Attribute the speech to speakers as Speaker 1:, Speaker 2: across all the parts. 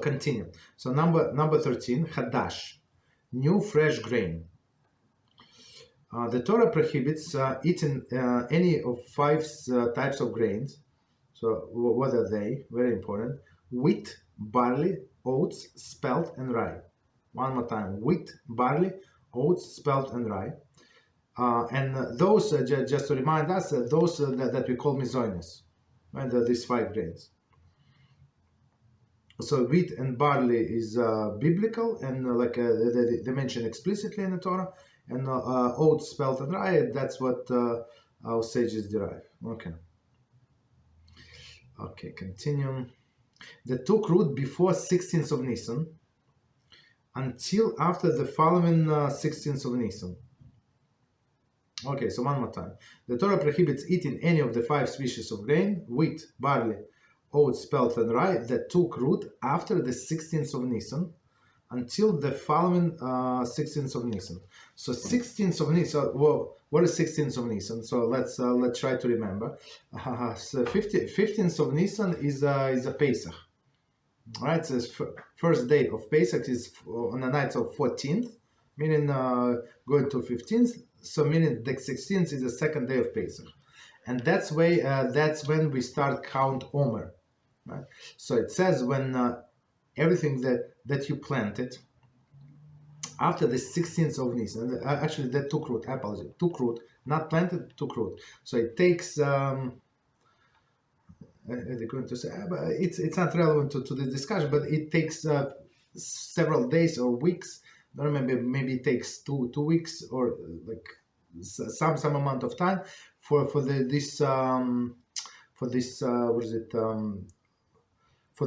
Speaker 1: continue. So number 13, Hadash, new fresh grain. The Torah prohibits eating any of 5 types of grains. So what are they? Very important. Wheat, barley, oats, spelt, and rye. One more time. Wheat, barley, oats, spelt, and rye. And those, just to remind us, those that we call mizonos, right? These 5 grains. So wheat and barley is biblical, and like they mention explicitly in the Torah. And oats, spelt, and rye, that's what our sages derive. Okay, continue. They took root before 16th of Nisan until after the following 16th of Nisan. Okay, so one more time. The Torah prohibits eating any of the 5 species of grain, wheat, barley, oats, spelt, and rye, that took root after the 16th of Nisan until the following 16th of Nisan. So 16th of Nisan, well, what is 16th of Nisan? So let's try to remember. So 15th of Nisan is a Pesach. Right, so first day of Pesach is on the night of 14th, meaning going to 15th. So meaning the 16th is the second day of Pesach, and that's when we start count Omer. Right? So it says when everything that you planted after the 16th of Nisan, actually that took root. I apologize, took root, not planted, took root. So it takes. They're going to say, but it's not relevant to the discussion, but it takes several days or weeks. I don't remember, maybe it takes two weeks or like some amount of time for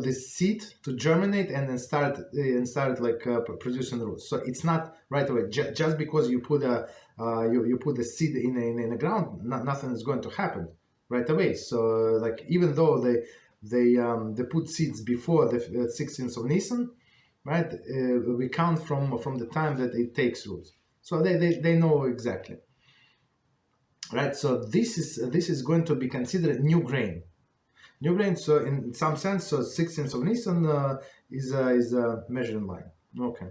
Speaker 1: this seed to germinate and then start like producing roots. So it's not right away. Just because you put you put a seed in the ground, nothing is going to happen right away. So like even though they put seeds before the 16th of Nisan, right? We count from the time that it takes roots. So they know exactly, right? So this is going to be considered new grain. New grain. So in some sense, so 16th of Nisan is a measuring line. Okay.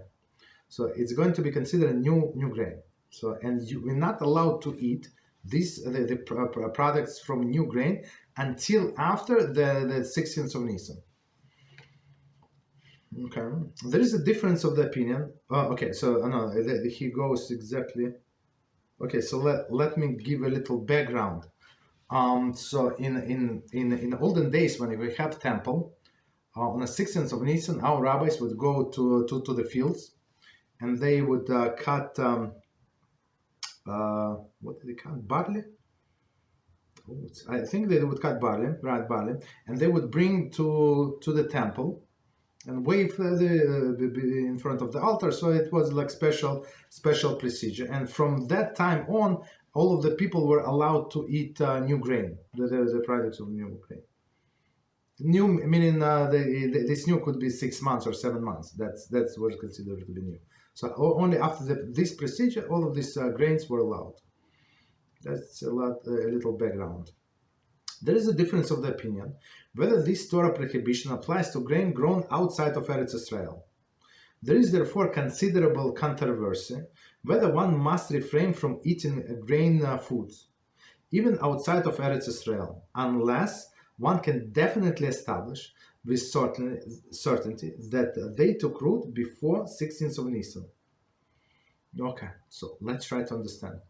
Speaker 1: So it's going to be considered new grain. So and we're not allowed to eat the products from new grain until after the 16th of Nisan. Okay, there is a difference of the opinion. Okay, so no, he goes exactly. Okay, so let me give a little background. So in olden days when we have temple, on the 16th of Nisan, our rabbis would go to the fields, and they would cut. What did they cut? Barley? I think they would cut barley, and they would bring to the temple and wave in front of the altar. So it was like special procedure. And from that time on, all of the people were allowed to eat new grain, the products of new grain. New meaning this new could be 6 months or 7 months. That's what's considered to be new. So only after this procedure, all of these grains were allowed. That's a little background. There is a difference of the opinion whether this Torah prohibition applies to grain grown outside of Eretz Israel. There is therefore considerable controversy whether one must refrain from eating grain foods, even outside of Eretz Israel, unless one can definitely establish with certainty that they took root before 16th of Nisan. Okay, so let's try to understand.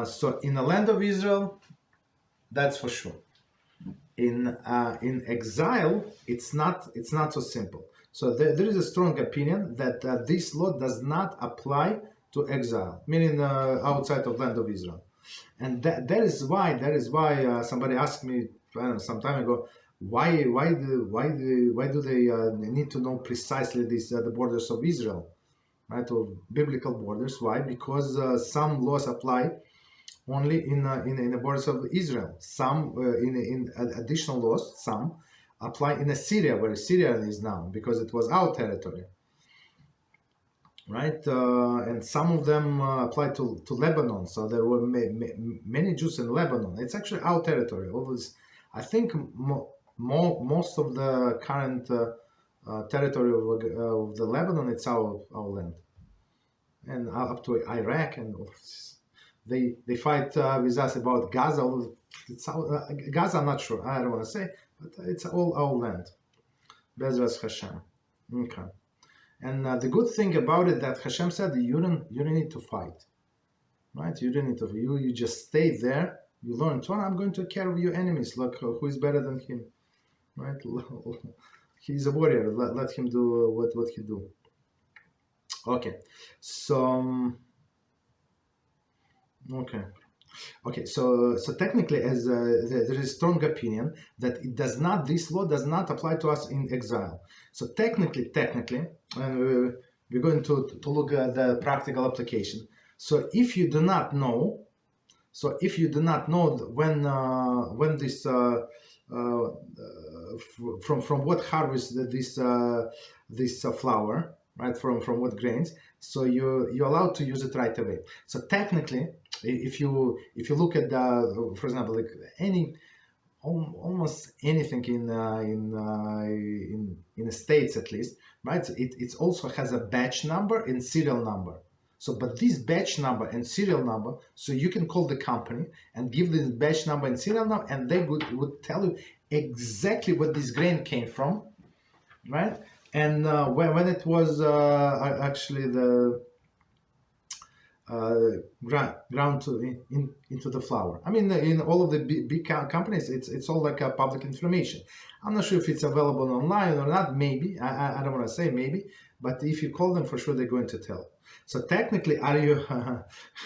Speaker 1: So in the land of Israel, that's for sure. In exile, it's not so simple. So there is a strong opinion that this law does not apply to exile, meaning outside of land of Israel. And that is why somebody asked me some time ago, why do they need to know precisely the borders of Israel, right, or biblical borders? Why? Because some laws apply only in the borders of Israel. Some in additional laws, some apply in Syria, where Syria is now, because it was our territory. Right, and some of them apply to Lebanon. So there were many Jews in Lebanon. It's actually our territory. Always, I think most of the current territory of the Lebanon, it's our land, and up to Iraq, and they fight with us about Gaza. It's Gaza, I'm not sure. I don't want to say, but it's all our land. Beezrat HaShem. Okay. And the good thing about it that HaShem said you don't need to fight, right? You don't need to. You just stay there. You learn Torah. I'm going to take care of your enemies. Look, who is better than him, right? He's a warrior. Let him do what he do. Okay. So okay. So technically, as there is a strong opinion that this law does not apply to us in exile. So technically, we're going to look at the practical application. So if you do not know, when this from what harvest this flour, right? From what grains? So you're allowed to use it right away. So technically, if you look at for example, like almost anything in the States at least, right? It also has a batch number and serial number. So, but this batch number and serial number, so you can call the company and give this batch number and serial number, and they would tell you exactly what this grain came from, right? And when it was actually the ground into the flour. I mean, in all of the big companies, it's all like public information. I'm not sure if it's available online or not. Maybe I don't want to say maybe, but if you call them, for sure they're going to tell. So technically,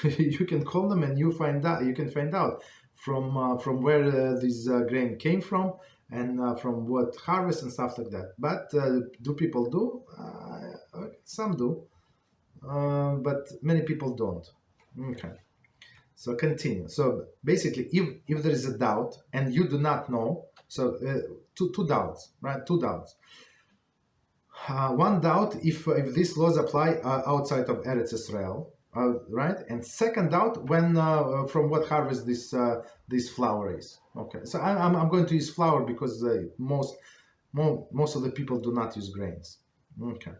Speaker 1: you can call them and you can find out from where this grain came from and from what harvest and stuff like that. But do people do? Some do. But many people don't. Okay. So continue. So basically, if there is a doubt and you do not know, so two doubts, right? Two doubts. One doubt if these laws apply outside of Eretz Israel, right? And second doubt when from what harvest this flour is. Okay. So I'm going to use flour because most of the people do not use grains. Okay.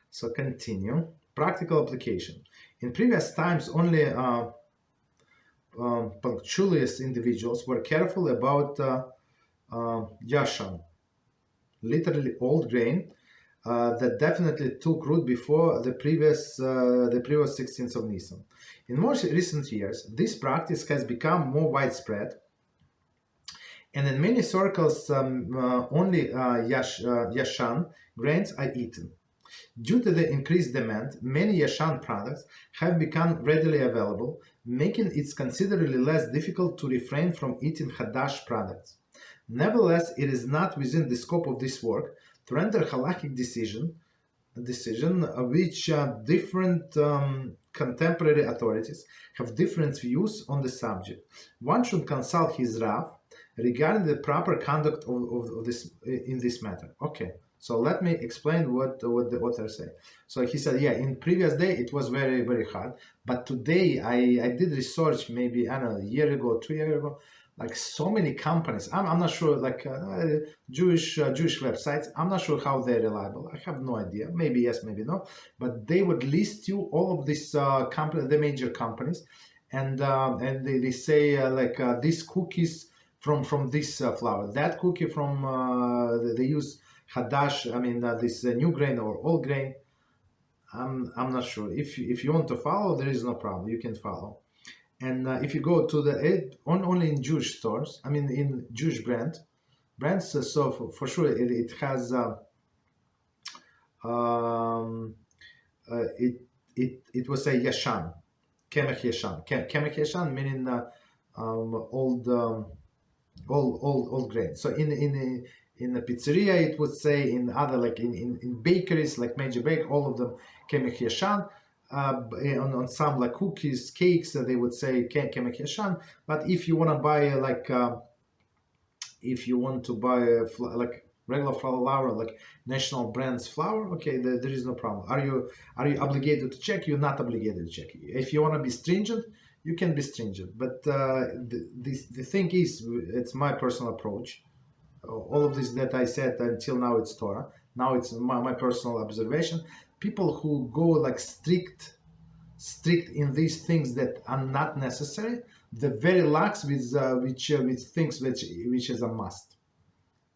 Speaker 1: So continue. Practical application. In previous times, only punctilious individuals were careful about yashan, literally old grain, that definitely took root before the previous 16th of Nisan. In more recent years, this practice has become more widespread, and in many circles, only yashan grains are eaten. Due to the increased demand, many yashan products have become readily available, making it considerably less difficult to refrain from eating hadash products. Nevertheless, it is not within the scope of this work to render halachic decision which different contemporary authorities have different views on the subject. One should consult his Rav regarding the proper conduct of this in this matter. Okay. So let me explain what they're saying. So he said, yeah, in previous day it was very, very hard, but today I did research maybe, I don't know, a year ago, 2 years ago, like so many companies. I'm not sure, like Jewish websites. I'm not sure how they're reliable. I have no idea. Maybe yes, maybe no. But they would list you all of these the major companies, and they say these cookies from this flour, that cookie from they use hadash, I mean this new grain or old grain. I'm not sure. If you want to follow, there is no problem. You can follow. And if you go to only in Jewish stores, I mean in Jewish brands, so for sure it has it was a yashan, kemech yashan, kemech yashan meaning old grain. So in the pizzeria, it would say, in other, like in bakeries, like major bake, all of them kemech yashan. On some like cookies, cakes, they would say kemech yashan. But if you want to buy like regular flour, like national brands flour, okay, there is no problem. Are you obligated to check? You're not obligated to check. If you want to be stringent, you can be stringent. But the thing is, it's my personal approach. all of this that I said until now, it's Torah. Now it's my personal observation. People who go like strict in these things that are not necessary, they're very lax with things which is a must.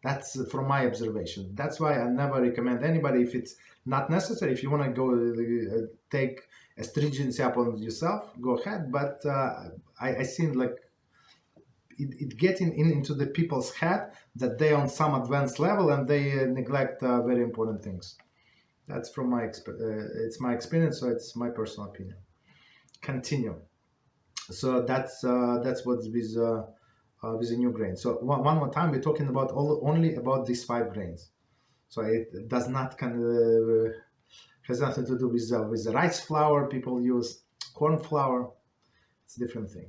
Speaker 1: That's from my observation. That's why I never recommend anybody, if it's not necessary. If you want to go take a stringency upon yourself, go ahead. But I seen like it getting into the people's head that they're on some advanced level and they neglect very important things. That's from my it's my experience, so it's my personal opinion. Continue. So that's what's with the new grain. So one more time, we're talking about only about these 5 grains. So it does not has nothing to do with the rice flour people use, corn flour. It's a different thing.